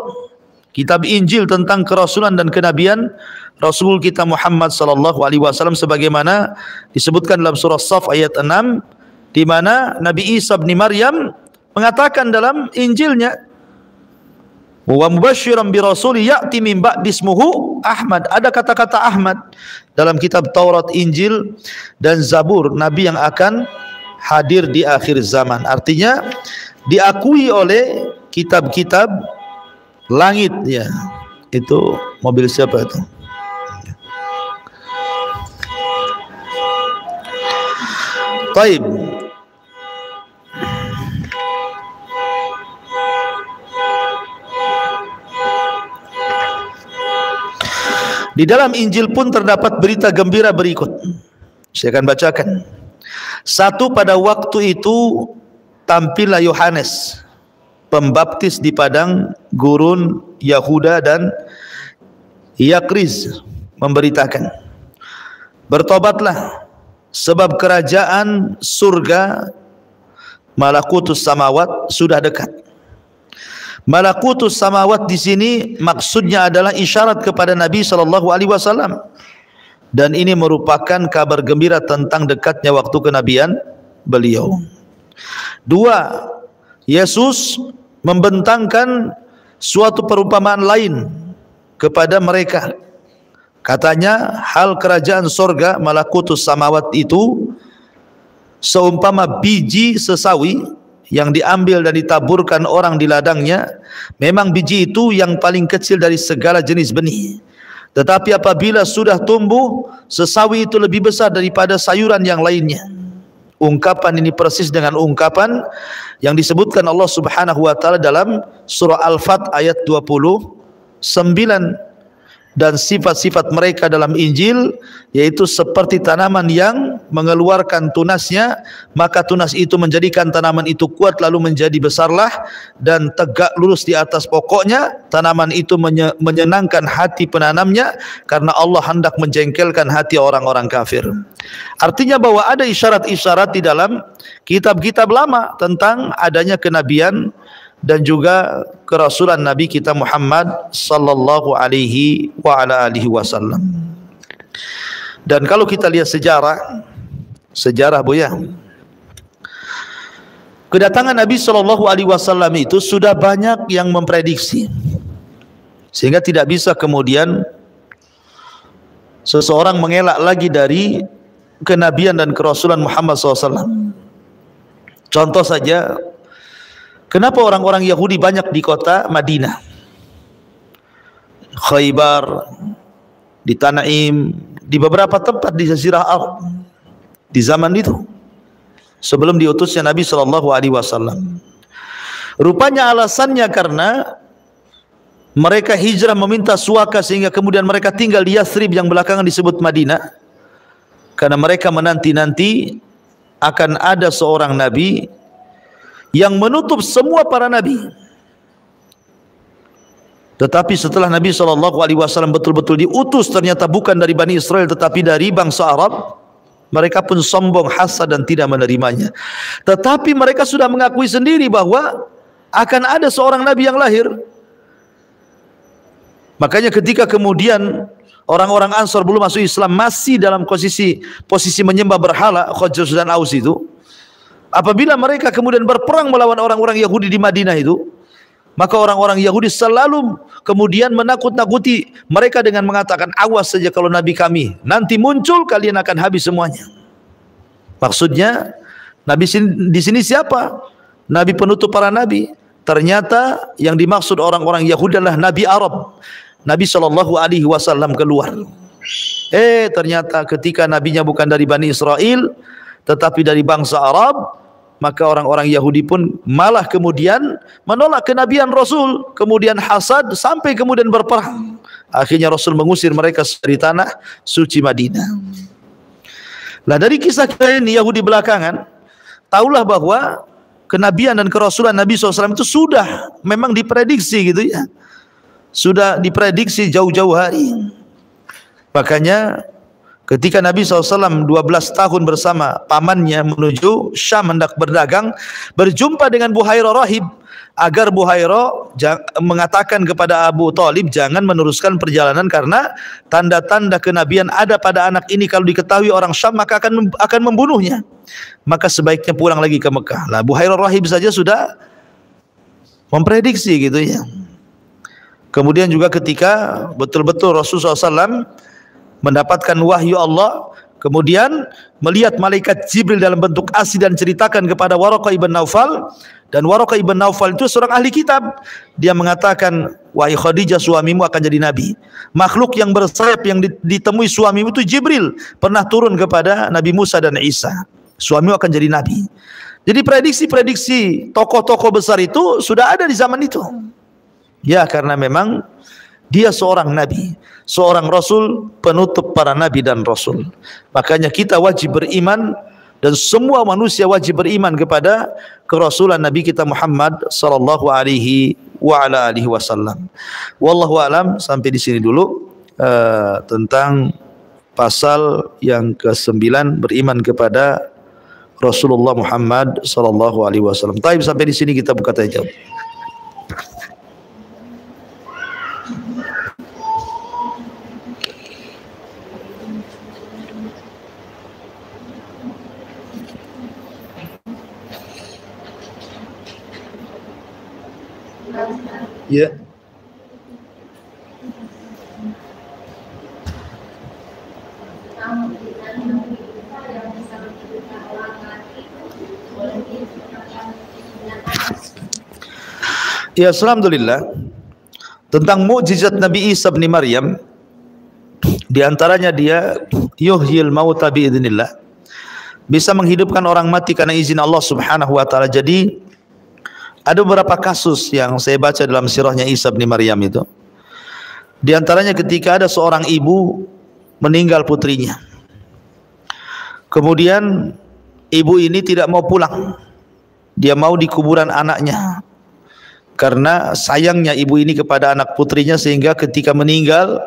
kitab Injil tentang kerasulan dan kenabian Rasul kita Muhammad SAW, sebagaimana disebutkan dalam surah Shaf ayat 6, di mana Nabi Isa bin Maryam mengatakan dalam Injilnya, wa mubasysyiran bi rasuli ya'ti min ba'di ismuhu Ahmad. Ada kata-kata Ahmad dalam kitab Taurat, Injil dan Zabur, nabi yang akan hadir di akhir zaman. Artinya diakui oleh kitab-kitab langit ya. Itu mobil siapa itu? Baik. Di dalam Injil pun terdapat berita gembira berikut. Saya akan bacakan. Satu, pada waktu itu tampillah Yohanes pembaptis di padang gurun Yahuda dan Yakriz memberitakan, bertobatlah sebab kerajaan surga, malakutus samawat, sudah dekat. Malakutus samawat di sini maksudnya adalah isyarat kepada Nabi SAW, dan ini merupakan kabar gembira tentang dekatnya waktu kenabian beliau. Dua, Yesus membentangkan suatu perumpamaan lain kepada mereka. Katanya hal kerajaan surga, malakutus samawat, itu seumpama biji sesawi yang diambil dan ditaburkan orang di ladangnya. Memang biji itu yang paling kecil dari segala jenis benih, tetapi apabila sudah tumbuh, sesawi itu lebih besar daripada sayuran yang lainnya. Ungkapan ini persis dengan ungkapan yang disebutkan Allah Subhanahu wa taala dalam surah Al-Fat ayat 29, dan sifat-sifat mereka dalam Injil, yaitu seperti tanaman yang mengeluarkan tunasnya, maka tunas itu menjadikan tanaman itu kuat, lalu menjadi besarlah dan tegak lurus di atas pokoknya. Tanaman itu menyenangkan hati penanamnya, karena Allah hendak menjengkelkan hati orang-orang kafir. Artinya bahwa ada isyarat-isyarat di dalam kitab-kitab lama tentang adanya kenabian dan juga kerasulan Nabi kita Muhammad sallallahu alaihi wa ala alihi wasallam. Dan kalau kita lihat sejarah Buya, kedatangan Nabi sallallahu alaihi wasallam itu sudah banyak yang memprediksi, sehingga tidak bisa kemudian seseorang mengelak lagi dari kenabian dan kerasulan Muhammad SAW. Contoh saja, kenapa orang-orang Yahudi banyak di kota Madinah, Khaybar, di Tanaim, di beberapa tempat di Jazirah Arab di zaman itu sebelum diutusnya Nabi SAW. Rupanya alasannya karena mereka hijrah meminta suaka, sehingga kemudian mereka tinggal di Yathrib yang belakangan disebut Madinah, karena mereka menanti-nanti akan ada seorang Nabi yang menutup semua para nabi. Tetapi setelah Nabi SAW betul-betul diutus, ternyata bukan dari Bani Israel tetapi dari bangsa Arab, mereka pun sombong, hasad dan tidak menerimanya. Tetapi mereka sudah mengakui sendiri bahwa akan ada seorang nabi yang lahir. Makanya ketika kemudian orang-orang Ansor belum masuk Islam, masih dalam posisi menyembah berhala, Khazraj dan Aus itu, apabila mereka kemudian berperang melawan orang-orang Yahudi di Madinah itu, maka orang-orang Yahudi selalu kemudian menakut-nakuti mereka dengan mengatakan, awas saja kalau Nabi kami nanti muncul, kalian akan habis semuanya. Maksudnya Nabi di sini siapa? Nabi penutup para nabi. Ternyata yang dimaksud orang-orang Yahudi adalah Nabi Arab. Nabi SAW keluar. Ternyata ketika nabinya bukan dari Bani Israel tetapi dari bangsa Arab, maka orang-orang Yahudi pun malah kemudian menolak kenabian Rasul, kemudian hasad sampai kemudian berperang. Akhirnya Rasul mengusir mereka dari tanah suci Madinah. Nah, dari kisah ini Yahudi belakangan tahulah bahwa kenabian dan kerasulan Nabi SAW itu sudah memang diprediksi gitu ya, sudah diprediksi jauh-jauh hari. Makanya Ketika Nabi SAW 12 tahun bersama pamannya menuju Syam hendak berdagang, berjumpa dengan Buhairah rahib, agar Buhairah mengatakan kepada Abu Talib jangan meneruskan perjalanan karena tanda-tanda kenabian ada pada anak ini, kalau diketahui orang Syam maka akan membunuhnya, maka sebaiknya pulang lagi ke Mekah. Lah Buhairah rahib saja sudah memprediksi gitu ya. Kemudian juga ketika betul-betul Rasulullah SAW mendapatkan wahyu Allah, kemudian melihat malaikat Jibril dalam bentuk asli dan ceritakan kepada Waraqah ibn Naufal, dan Waraqah ibn Naufal itu seorang ahli kitab. Dia mengatakan, wahai Khadijah, suamimu akan jadi nabi. Makhluk yang bersayap yang ditemui suamimu itu Jibril, pernah turun kepada Nabi Musa dan Isa. Suamimu akan jadi nabi. Jadi prediksi-prediksi tokoh-tokoh besar itu sudah ada di zaman itu. Ya, karena memang dia seorang nabi, seorang rasul, penutup para nabi dan rasul. Makanya kita wajib beriman, dan semua manusia wajib beriman kepada kerasulan Nabi kita Muhammad sallallahu alaihi wa ala alihi wasallam. Wallahu alam, sampai di sini dulu tentang pasal yang ke-9, beriman kepada Rasulullah Muhammad sallallahu alaihi wasallam. Baik, sampai di sini kita buka tanya jawab. Ya. Ya, alhamdulillah. Tentang mukjizat Nabi Isa bin Maryam, di antaranya dia yuhyil mauta biidznillah, bisa menghidupkan orang mati karena izin Allah Subhanahu wa taala. Jadi ada beberapa kasus yang saya baca dalam sirahnya Isa bin Maryam itu. Di antaranya ketika ada seorang ibu meninggal putrinya. Kemudian ibu ini tidak mau pulang. Dia mau di kuburan anaknya. Karena sayangnya ibu ini kepada anak putrinya, sehingga ketika meninggal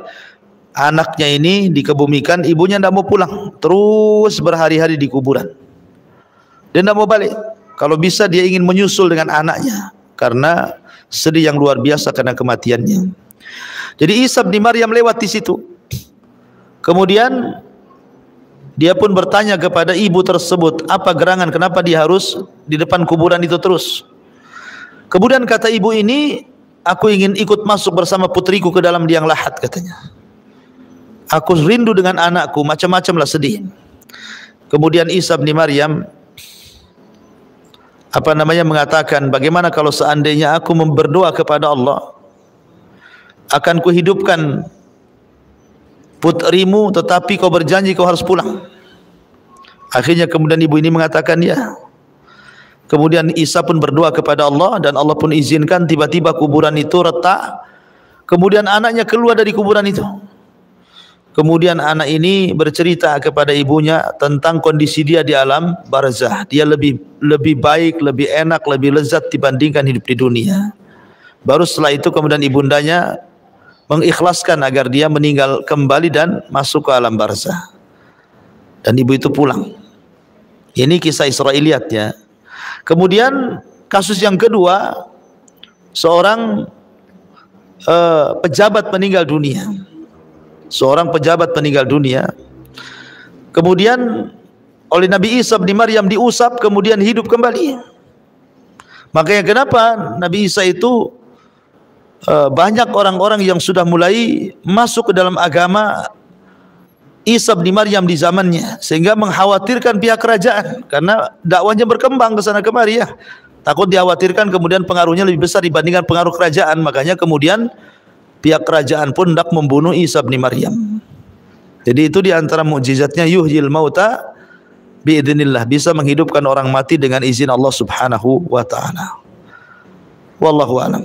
anaknya ini dikebumikan, ibunya tidak mau pulang. Terus berhari-hari di kuburan. Dia tidak mau balik. Kalau bisa dia ingin menyusul dengan anaknya, karena sedih yang luar biasa karena kematiannya. Jadi Isa bin Maryam lewat di situ. Kemudian dia pun bertanya kepada ibu tersebut, apa gerangan, kenapa dia harus di depan kuburan itu terus? Kemudian kata ibu ini, aku ingin ikut masuk bersama putriku ke dalam liang lahat, katanya. Aku rindu dengan anakku, macam-macam lah sedih. Kemudian Isa bin Maryam mengatakan, bagaimana kalau seandainya aku berdoa kepada Allah, akan kuhidupkan putrimu, tetapi kau berjanji kau harus pulang. Akhirnya kemudian ibu ini mengatakan ya. Kemudian Isa pun berdoa kepada Allah, dan Allah pun izinkan, tiba-tiba kuburan itu retak. Kemudian anaknya keluar dari kuburan itu. Kemudian anak ini bercerita kepada ibunya tentang kondisi dia di alam barzah. Dia lebih baik, lebih enak, lebih lezat dibandingkan hidup di dunia. Baru setelah itu kemudian ibundanya mengikhlaskan agar dia meninggal kembali dan masuk ke alam barzah. Dan ibu itu pulang. Ini kisah Israiliyatnya. Kemudian kasus yang kedua, seorang pejabat meninggal dunia. Seorang pejabat meninggal dunia. Kemudian oleh Nabi Isa bin Maryam diusap, kemudian hidup kembali. Makanya kenapa Nabi Isa itu banyak orang-orang yang sudah mulai masuk ke dalam agama Isa bin Maryam di zamannya, sehingga mengkhawatirkan pihak kerajaan, karena dakwahnya berkembang ke sana kemari ya. Takut dikhawatirkan kemudian pengaruhnya lebih besar dibandingkan pengaruh kerajaan. Makanya kemudian pihak kerajaan pun hendak membunuh Isa bin Maryam. Jadi itu di antara mukjizatnya, yuhyil mauta biidznillah, bisa menghidupkan orang mati dengan izin Allah Subhanahu wa taala. Wallahu a'lam.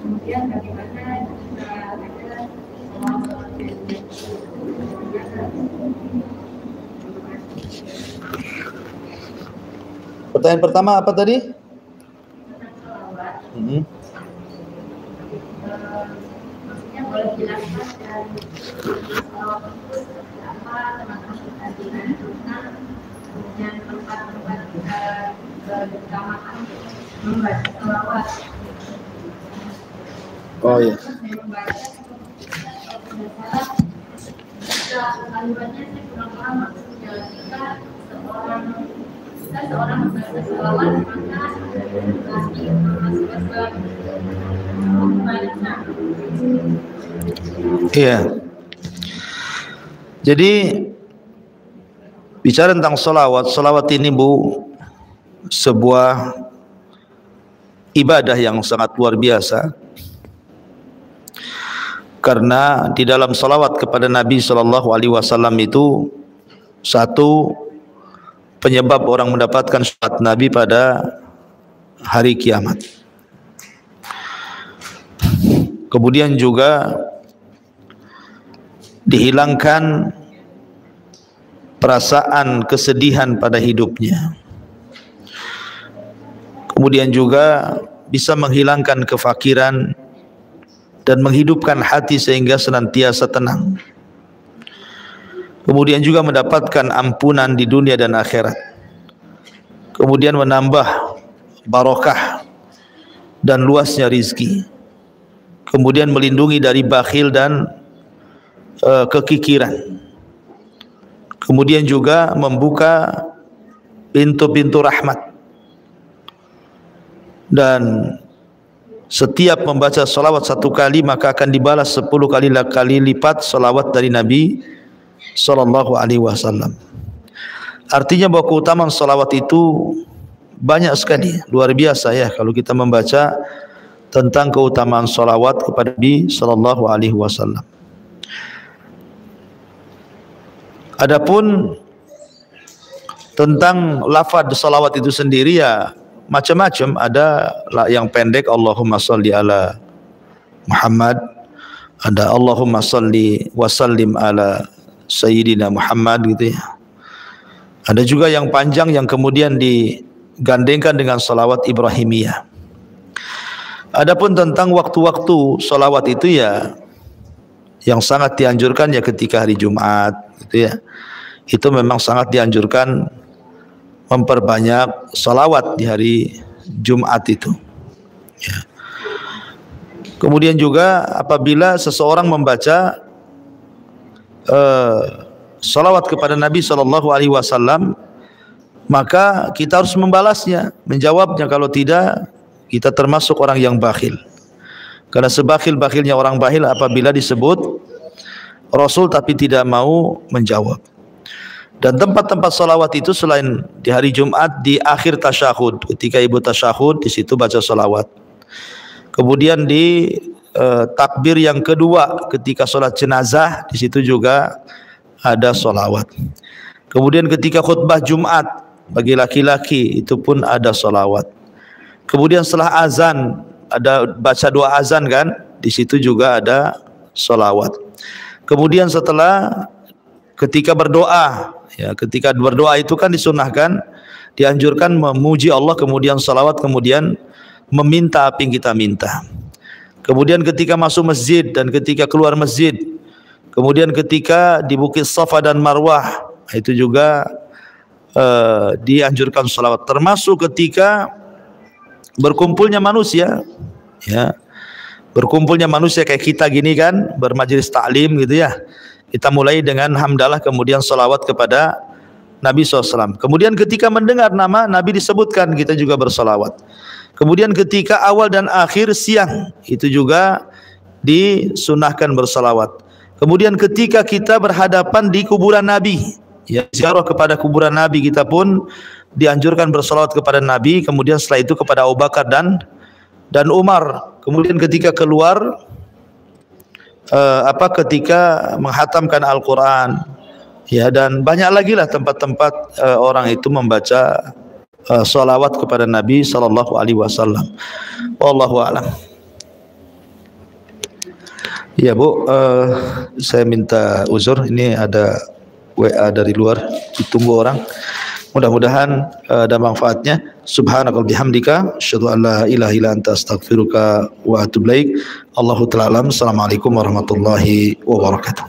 Kemudian bagaimana jika ada Pertanyaan pertama apa tadi? Oh iya. Iya. Jadi bicara tentang salawat ini Bu, sebuah ibadah yang sangat luar biasa. Karena di dalam salawat kepada Nabi sallallahu alaihi wasallam itu satu penyebab orang mendapatkan syafaat Nabi pada hari kiamat. Kemudian juga dihilangkan perasaan kesedihan pada hidupnya. Kemudian juga bisa menghilangkan kefakiran dan menghidupkan hati sehingga senantiasa tenang. Kemudian juga mendapatkan ampunan di dunia dan akhirat. Kemudian menambah barokah dan luasnya rizki. Kemudian melindungi dari bakhil dan kekikiran. Kemudian juga membuka pintu-pintu rahmat. Dan setiap membaca salawat satu kali maka akan dibalas 10 kali lipat salawat dari Nabi sallallahu alaihi wasallam. Artinya bahwa keutamaan salawat itu banyak sekali, luar biasa ya kalau kita membaca tentang keutamaan salawat kepada Nabi sallallahu alaihi wasallam. Adapun tentang lafaz salawat itu sendiri ya macam-macam, ada yang pendek Allahumma shalli ala Muhammad, ada Allahumma shalli wa sallim ala Sayyidina Muhammad gitu ya. Ada juga yang panjang yang kemudian digandengkan dengan salawat Ibrahimiyah. Adapun tentang waktu-waktu salawat itu ya yang sangat dianjurkan ya ketika hari Jumat gitu ya. Itu memang sangat dianjurkan memperbanyak salawat di hari Jumat itu ya. Kemudian juga apabila seseorang membaca salawat kepada Nabi sallallahu alaihi wasallam maka kita harus membalasnya, menjawabnya. Kalau tidak kita termasuk orang yang bakhil. Karena sebakhil-bakhilnya orang bakhil apabila disebut Rasul tapi tidak mau menjawab. Dan tempat-tempat salawat itu selain di hari Jumat di akhir tasyahud, ketika ibu tasyahud di situ baca salawat. Kemudian di takbir yang kedua ketika salat jenazah di situ juga ada salawat. Kemudian ketika khutbah Jumat bagi laki-laki itu pun ada salawat. Kemudian setelah azan ada baca doa azan kan, di situ juga ada salawat. Kemudian setelah ketika berdoa, ya ketika berdoa itu kan disunahkan, dianjurkan memuji Allah, kemudian salawat, kemudian meminta apa yang kita minta. Kemudian ketika masuk masjid dan ketika keluar masjid, kemudian ketika di Bukit Safa dan Marwah itu juga dianjurkan salawat. Termasuk ketika berkumpulnya manusia, ya berkumpulnya manusia kayak kita gini kan, bermajelis taklim gitu ya. Kita mulai dengan hamdalah kemudian salawat kepada Nabi SAW. Kemudian ketika mendengar nama Nabi disebutkan kita juga bersalawat. Kemudian ketika awal dan akhir siang itu juga disunahkan bersalawat. Kemudian ketika kita berhadapan di kuburan Nabi, ya ziarah kepada kuburan Nabi, kita pun dianjurkan bersalawat kepada Nabi. Kemudian setelah itu kepada Abu Bakar dan Umar. Kemudian ketika keluar ketika menghatamkan Al-Quran, ya, dan banyak lagi lah tempat-tempat orang itu membaca salawat kepada Nabi sallallahu alaihi wasallam. Wallahu a'lam. Ya Bu, saya minta uzur, ini ada WA dari luar, ditunggu orang. Mudah-mudahan ada manfaatnya. Subhanakallahumma bihamdika asyhadu an la ilaha illa anta astaghfiruka wa atubu ilaik. Allahu ta'ala alam. Assalamualaikum warahmatullahi wabarakatuh.